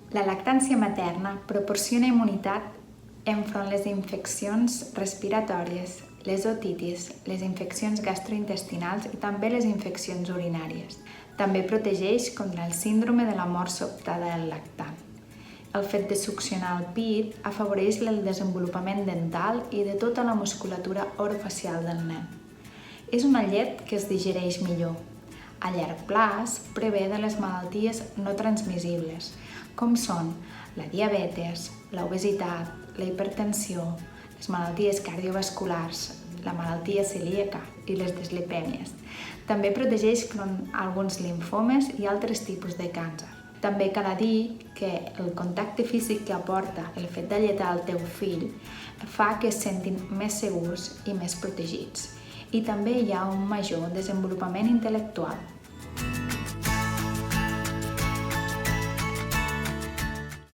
La lactància materna proporciona immunitat enfront les infeccions respiratòries, les otitis, les infeccions gastrointestinals i també les infeccions urinàries. També protegeix contra el síndrome de la mort sobtada del lactant. El fet de succionar el pit afavoreix el desenvolupament dental i de tota la musculatura orofacial del nen. És una llet que es digereix millor. A llarg plaç, prevé de les malalties no transmissibles, com són la diabetes, l'obesitat, la hipertensió, les malalties cardiovasculars, la malaltia celíaca i les dislipèmies. També protegeix contra alguns limfomes i altres tipus de càncer. També cal dir que el contacte físic que aporta el fet d'alletar el teu fill fa que es sentin més segurs i més protegits. I també hi ha un major desenvolupament intel·lectual.